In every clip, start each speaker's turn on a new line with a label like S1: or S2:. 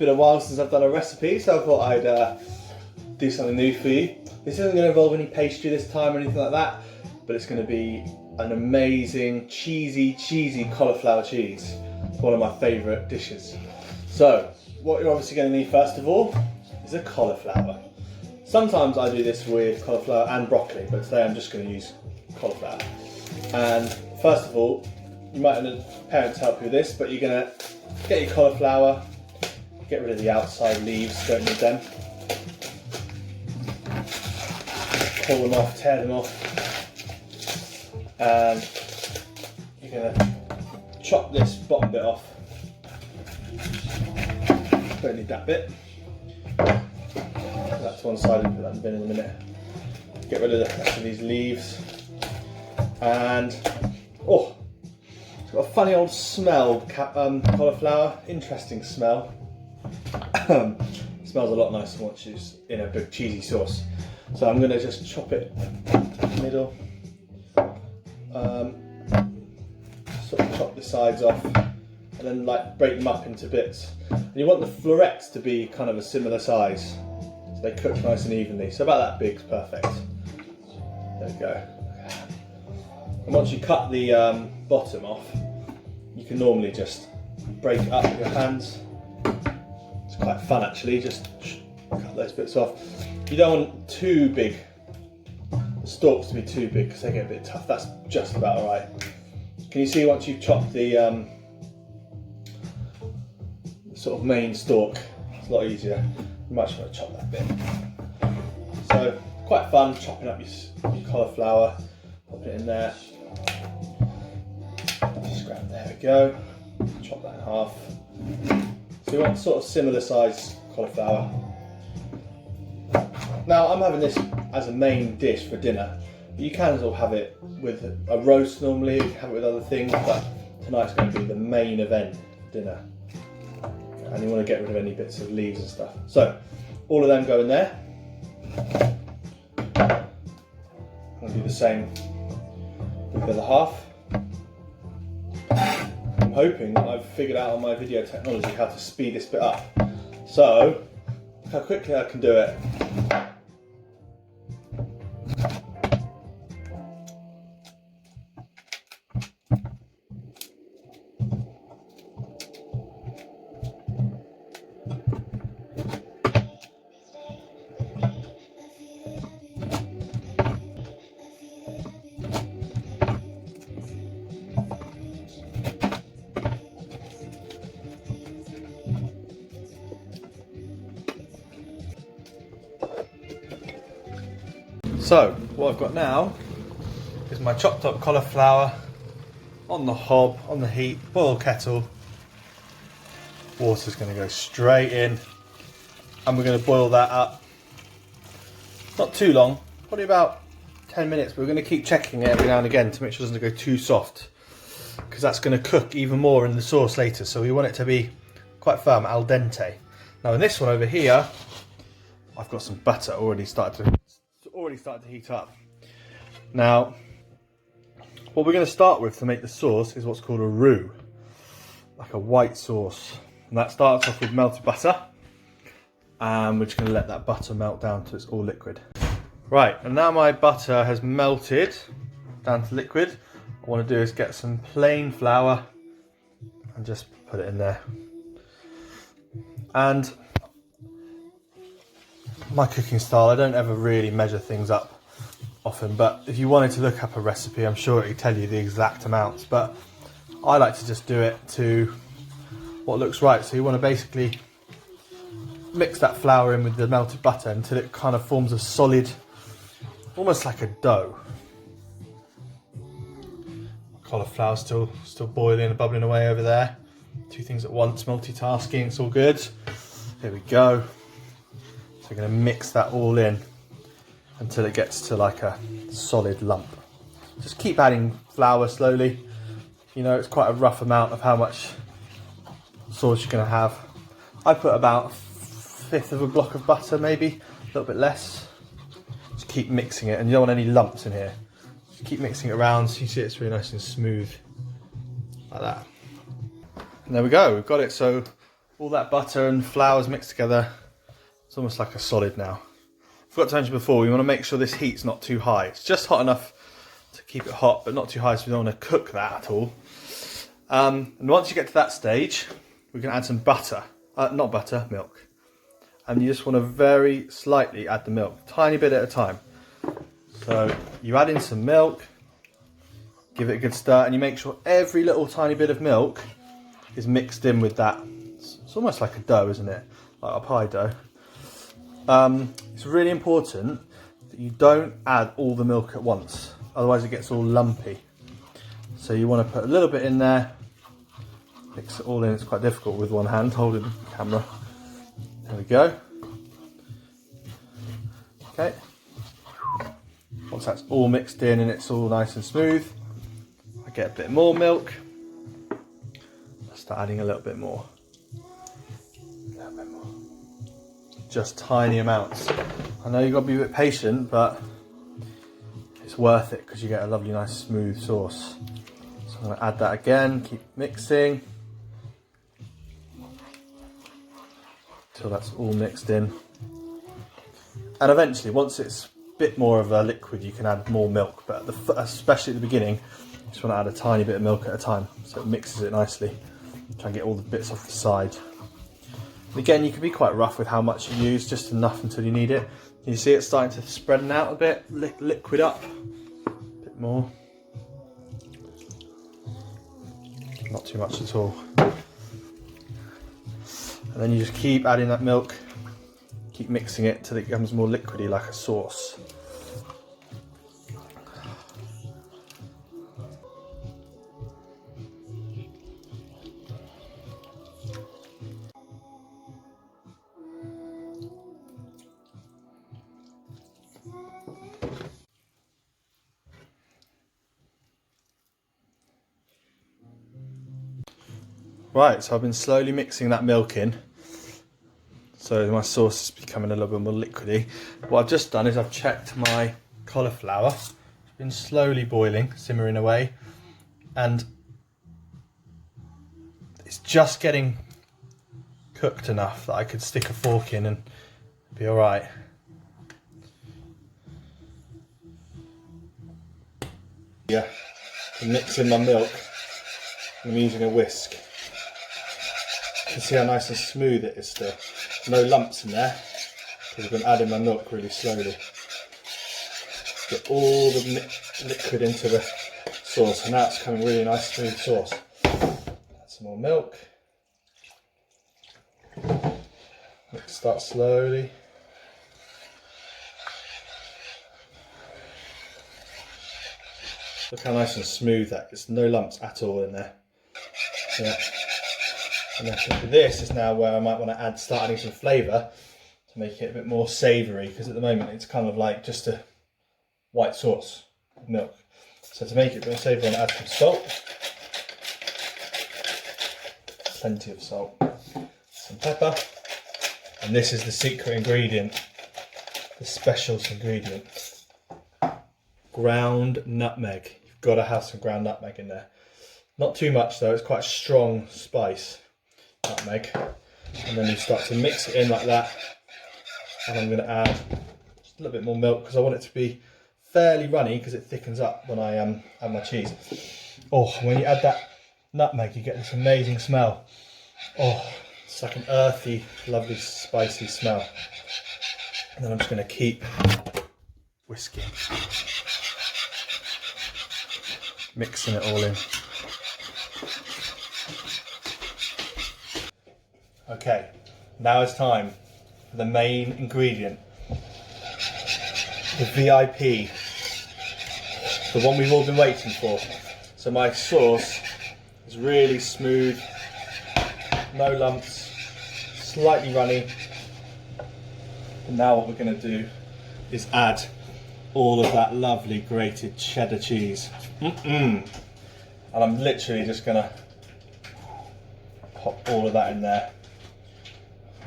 S1: been a while since I've done a recipe, so I thought I'd do something new for you. This isn't going to involve any pastry this time or anything like that, but it's going to be an amazing cheesy cauliflower cheese. It's one of my favourite dishes. So what you're obviously going to need first of all is a cauliflower. Sometimes I do this with cauliflower and broccoli, but today I'm just going to use cauliflower. And first of all, you might need parents help you with this, but you're going to get your cauliflower, get rid of the outside leaves, don't need them. Pull them off, tear them off, and you're going to chop this bottom bit off. Don't need that bit. Put that to one side and put that in the bin in a minute. Get rid of the rest of these leaves. And, oh, it's got a funny old smell, cauliflower, interesting smell. It smells a lot nicer once it's in a big cheesy sauce. So I'm going to just chop it in the middle. Sort of chop the sides off and then like break them up into bits. And you want the florets to be kind of a similar size, so they cook nice and evenly. So about that big is perfect. There we go. And once you cut the bottom off, you can normally just break it up with your hands. It's quite fun actually, just cut those bits off. You don't want too big, the stalks to be too big because they get a bit tough. That's just about alright. Can you see once you've chopped the sort of main stalk, it's a lot easier. You might just want to chop that bit. So quite fun chopping up your cauliflower, popping it in there. Just grab, there we go. Chop that in half. So you want sort of similar size cauliflower. Now I'm having this as a main dish for dinner. You can as well have it with a roast normally, you can have it with other things, but tonight's going to be the main event dinner. And you want to get rid of any bits of leaves and stuff. So all of them go in there. I'm going to do the same with the other half. I'm hoping that I've figured out on my video technology how to speed this bit up. So look how quickly I can do it. So what I've got now is my chopped up cauliflower on the hob, on the heat, boil kettle. Water's going to go straight in and we're going to boil that up. Not too long, probably about 10 minutes, but we're going to keep checking it every now and again to make sure it doesn't go too soft, because that's going to cook even more in the sauce later, so we want it to be quite firm, al dente. Now in this one over here, I've got some butter already started to heat up. Now, what we're going to start with to make the sauce is what's called a roux, like a white sauce. And that starts off with melted butter. And we're just going to let that butter melt down till it's all liquid. Right, and now my butter has melted down to liquid. What I want to do is get some plain flour and just put it in there. And my cooking style, I don't ever really measure things up often, but if you wanted to look up a recipe, I'm sure it would tell you the exact amounts, but I like to just do it to what looks right. So you want to basically mix that flour in with the melted butter until it kind of forms a solid, almost like a dough. Cauliflower still boiling and bubbling away over there. Two things at once, multitasking, it's all good. Here we go. So we're going to mix that all in until it gets to like a solid lump. Just keep adding flour slowly. You know, it's quite a rough amount of how much sauce you're going to have. I put about 1/5 of a block of butter, maybe a little bit less. Just keep mixing it, and you don't want any lumps in here. Just keep mixing it around so you see it's really nice and smooth, like that. And there we go, we've got it. So all that butter and flour's mixed together. It's almost like a solid now. Forgot to mention before, we want to make sure this heat's not too high. It's just hot enough to keep it hot, but not too high, so we don't want to cook that at all. And once you get to that stage, we can add some butter. Not butter, milk. And you just want to very slightly add the milk, tiny bit at a time. So you add in some milk, give it a good stir, and you make sure every little tiny bit of milk is mixed in with that. It's almost like a dough, isn't it? Like a pie dough. It's really important that you don't add all the milk at once, otherwise it gets all lumpy. So you want to put a little bit in there, mix it all in. It's quite difficult with one hand holding the camera. There we go. Okay. Once that's all mixed in and it's all nice and smooth, I get a bit more milk. I'll start adding a little bit more. Just tiny amounts. I know you've got to be a bit patient, but it's worth it because you get a lovely, nice, smooth sauce. So I'm going to add that again, keep mixing until that's all mixed in. And eventually, once it's a bit more of a liquid, you can add more milk, but especially at the beginning, you just want to add a tiny bit of milk at a time so it mixes it nicely. Try and get all the bits off the side. Again, you can be quite rough with how much you use, just enough until you need it. You see it starting to spread out a bit, liquid up, a bit more. Not too much at all. And then you just keep adding that milk, keep mixing it till it becomes more liquidy like a sauce. Right, so I've been slowly mixing that milk in, so my sauce is becoming a little bit more liquidy. What I've just done is I've checked my cauliflower. It's been slowly boiling, simmering away, and it's just getting cooked enough that I could stick a fork in and be alright. Yeah, to mix in my milk, I'm using a whisk. You can see how nice and smooth it is still. No lumps in there, because I've been adding my milk really slowly. Get all the liquid into the sauce, and now it's becoming really nice smooth sauce. Add some more milk. Start slowly. Look how nice and smooth that is. No lumps at all in there. Yeah. And then this is now where I might want to start adding some flavour to make it a bit more savoury, because at the moment it's kind of like just a white sauce with milk. So to make it more savoury, I'm going to add some salt. Plenty of salt. Some pepper. And this is the secret ingredient, the special ingredient. Ground nutmeg. You've got to have some ground nutmeg in there. Not too much though, it's quite a strong spice. Nutmeg, and then you start to mix it in like that, and I'm going to add just a little bit more milk because I want it to be fairly runny because it thickens up when I add my cheese. Oh, when you add that nutmeg you get this amazing smell. Oh, it's like an earthy, lovely, spicy smell. And then I'm just going to keep whisking, mixing it all in. Okay, now it's time for the main ingredient, the VIP, the one we've all been waiting for. So my sauce is really smooth, no lumps, slightly runny. And now what we're going to do is add all of that lovely grated cheddar cheese. And I'm literally just going to pop all of that in there.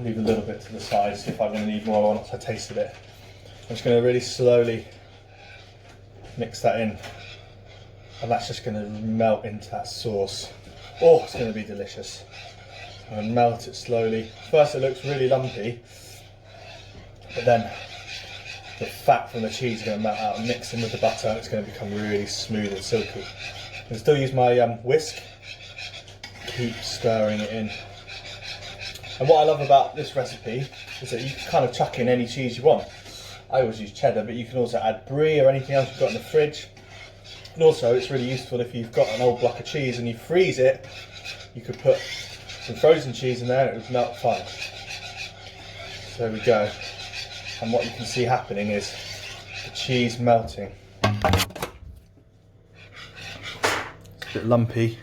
S1: Leave a little bit to the side, see if I'm going to need more once I tasted it. I'm just going to really slowly mix that in, and that's just going to melt into that sauce. Oh, it's going to be delicious. and melt it slowly. First it looks really lumpy, but then the fat from the cheese is going to melt out and mix in with the butter, and it's going to become really smooth and silky. I can still use my whisk, keep stirring it in. And what I love about this recipe is that you can kind of chuck in any cheese you want. I always use cheddar, but you can also add brie or anything else you've got in the fridge. And also it's really useful if you've got an old block of cheese and you freeze it, you could put some frozen cheese in there and it would melt fine. So there we go. And what you can see happening is the cheese melting. It's a bit lumpy.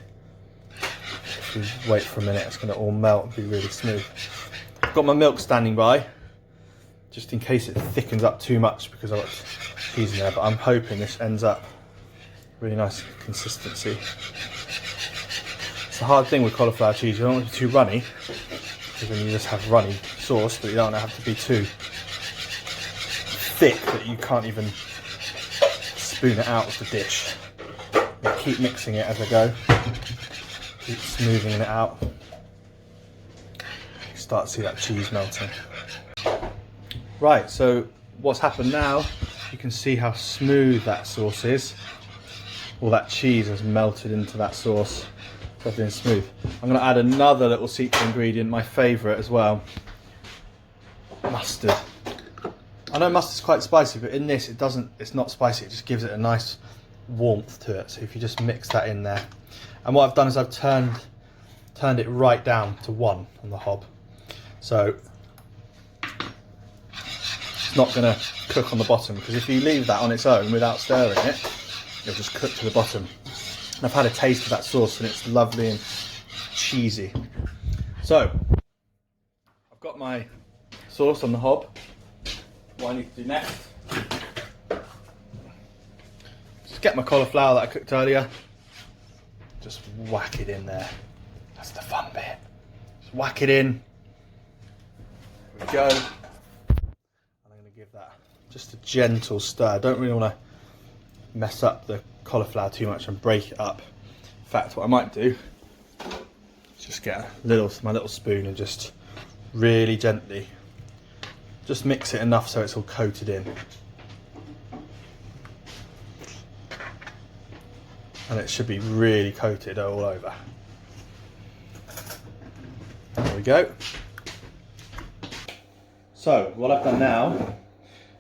S1: If you wait for a minute, it's going to all melt and be really smooth. I've got my milk standing by, just in case it thickens up too much because I've got cheese in there, but I'm hoping this ends up really nice consistency. It's the hard thing with cauliflower cheese, you don't want it too runny, because then you just have runny sauce, but you don't want it to have to be too thick that you can't even spoon it out of the dish. You keep mixing it as I go, keep smoothing it out. You start to see that cheese melting. Right, so what's happened now, you can see how smooth that sauce is. All that cheese has melted into that sauce. It's everything smooth. I'm going to add another little secret ingredient, my favourite as well. Mustard. I know mustard's quite spicy, but in this it's not spicy, it just gives it a nice warmth to it. So if you just mix that in there. And what I've done is I've turned it right down to 1 on the hob. So it's not going to cook on the bottom, because if you leave that on its own without stirring it, it'll just cook to the bottom. And I've had a taste of that sauce and it's lovely and cheesy. So I've got my sauce on the hob. What I need to do next, just get my cauliflower that I cooked earlier, just whack it in there. That's the fun bit. Just whack it in. There we go. And I'm going to give that just a gentle stir. I don't really want to mess up the cauliflower too much and break it up. In fact, what I might do is just get my little spoon and just really gently just mix it enough so it's all coated in. And it should be really coated all over. There we go. So what I've done now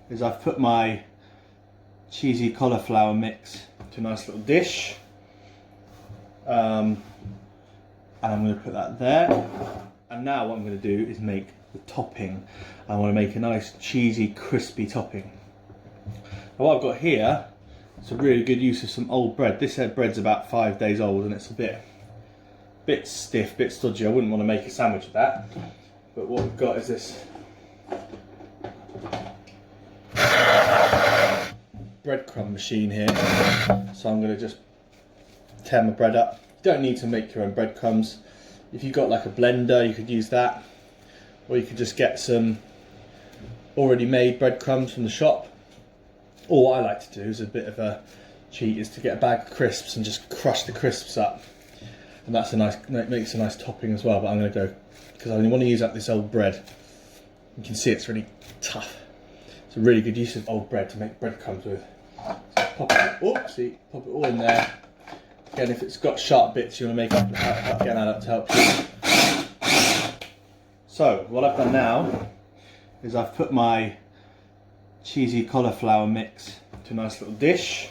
S1: is I've put my cheesy cauliflower mix to a nice little dish. And I'm going to put that there. And now what I'm going to do is make the topping. I want to make a nice cheesy crispy topping. Now what I've got here is a really good use of some old bread. This bread's about 5 days old and it's a bit stiff, bit stodgy. I wouldn't want to make a sandwich of that. But what we've got is this breadcrumb machine here. So I'm going to just tear my bread up. You don't need to make your own breadcrumbs. If you've got like a blender, you could use that. Or you could just get some already made breadcrumbs from the shop. Or what I like to do is a bit of a cheat, is to get a bag of crisps and just crush the crisps up. And that makes a nice topping as well. But I'm going to go, because I only want to use up this old bread. You can see it's really tough. It's a really good use of old bread to make breadcrumbs with. So pop it all in there. Again, if it's got sharp bits you want to make up, again, I'd like to help you. So what I've done now is I've put my cheesy cauliflower mix to a nice little dish.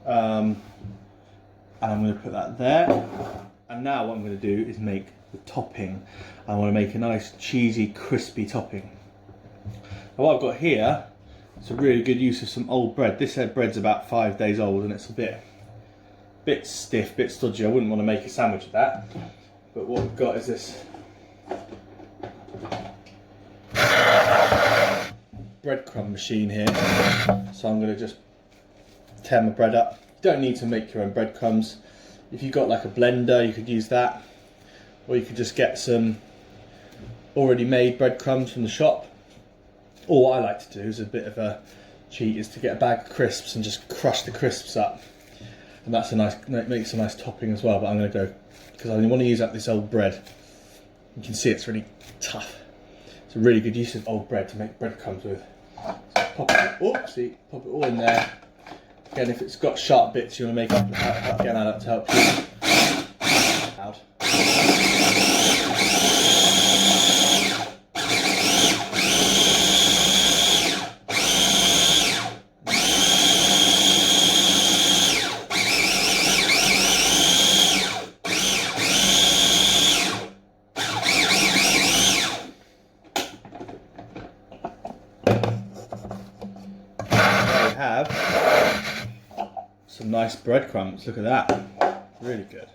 S1: And I'm going to put that there. And now what I'm going to do is make the topping. I want to make a nice cheesy crispy topping. Now what I've got here is a really good use of some old bread. This bread's about 5 days old and it's a bit stiff, bit stodgy. I wouldn't want to make a sandwich of that. But what we've got is this breadcrumb machine here. So I'm going to just tear my bread up. You don't need to make your own breadcrumbs. If you've got like a blender, you could use that. Or you could just get some already made breadcrumbs from the shop. Or what I like to do is a bit of a cheat, is to get a bag of crisps and just crush the crisps up. And that makes a nice topping as well. But I'm going to go, because I only want to use up this old bread. You can see it's really tough. It's a really good use of old bread to make breadcrumbs with. So pop it all in there. Again, if it's got sharp bits you want to make up, again, I like to help you out. Have some nice breadcrumbs. Look at that, really good.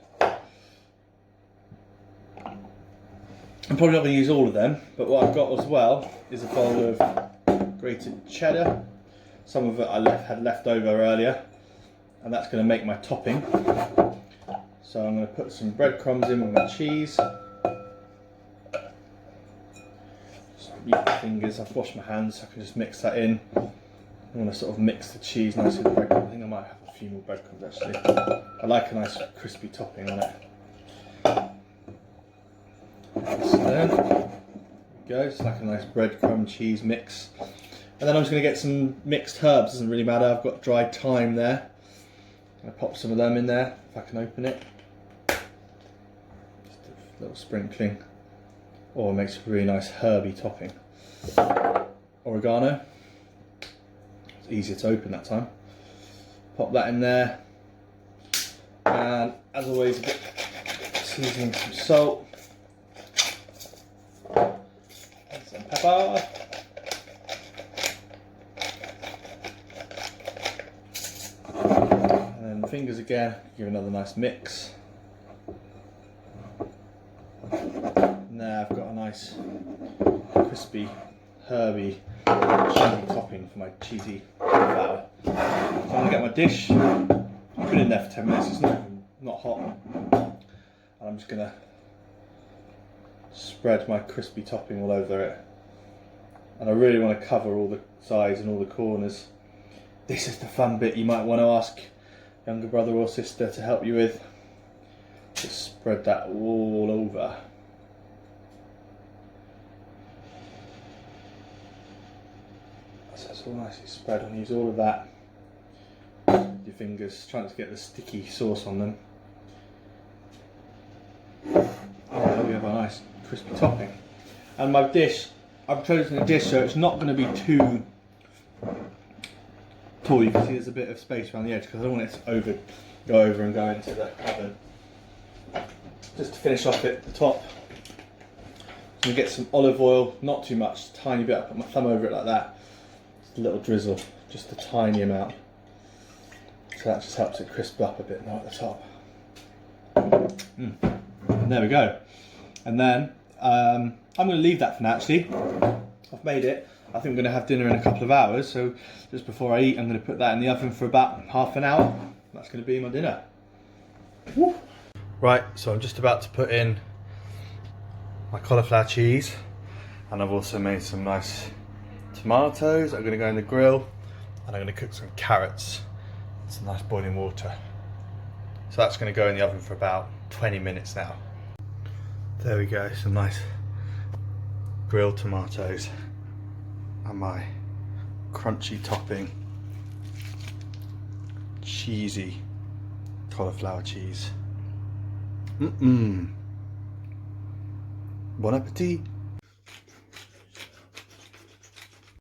S1: I'm probably not going to use all of them, but what I've got as well is a bowl of grated cheddar. Some of it I had left over earlier, and that's going to make my topping. So I'm going to put some breadcrumbs in with my cheese. Just use my fingers. I've washed my hands so I can just mix that in. I want to sort of mix the cheese nicely with the breadcrumbs. I think I might have a few more breadcrumbs actually. I like a nice crispy topping on it. So there we go, it's like a nice breadcrumb cheese mix. And then I'm just going to get some mixed herbs, doesn't really matter. I've got dried thyme there. I'm going to pop some of them in there if I can open it. Just a little sprinkling. Oh, it makes a really nice herby topping. Oregano. It's easier to open that time. Pop that in there, and as always, a bit seasoning, some salt, and some pepper, and then fingers again. Give another nice mix. And there I've got a nice crispy, herby, cheesy topping for my cheesy cauliflower. So I'm going to get my dish, put it in there for 10 minutes, it's not hot, and I'm just going to spread my crispy topping all over it. And I really want to cover all the sides and all the corners. This is the fun bit you might want to ask younger brother or sister to help you with. Just spread that all over. So it's all nicely spread on. Use all of that with your fingers, trying to get the sticky sauce on them. There we have a nice crispy topping. And my dish, I've chosen a dish so it's not going to be too tall. You can see there's a bit of space around the edge because I don't want it to go over and go into the oven. Just to finish off at the top, I'm going to get some olive oil, not too much, tiny bit. I put my thumb over it like that. A little drizzle, just a tiny amount, so that just helps it crisp up a bit more at the top. And there we go. And then I'm going to leave that for now. Actually, I've made it. I think I'm going to have dinner in a couple of hours, so just before I eat I'm going to put that in the oven for about half an hour. That's going to be my dinner. Woo. Right, so I'm just about to put in my cauliflower cheese, and I've also made some nice tomatoes. I'm going to go in the grill, and I'm going to cook some carrots in some nice boiling water. So that's going to go in the oven for about 20 minutes now. There we go, some nice grilled tomatoes and my crunchy topping cheesy cauliflower cheese. Bon appetit.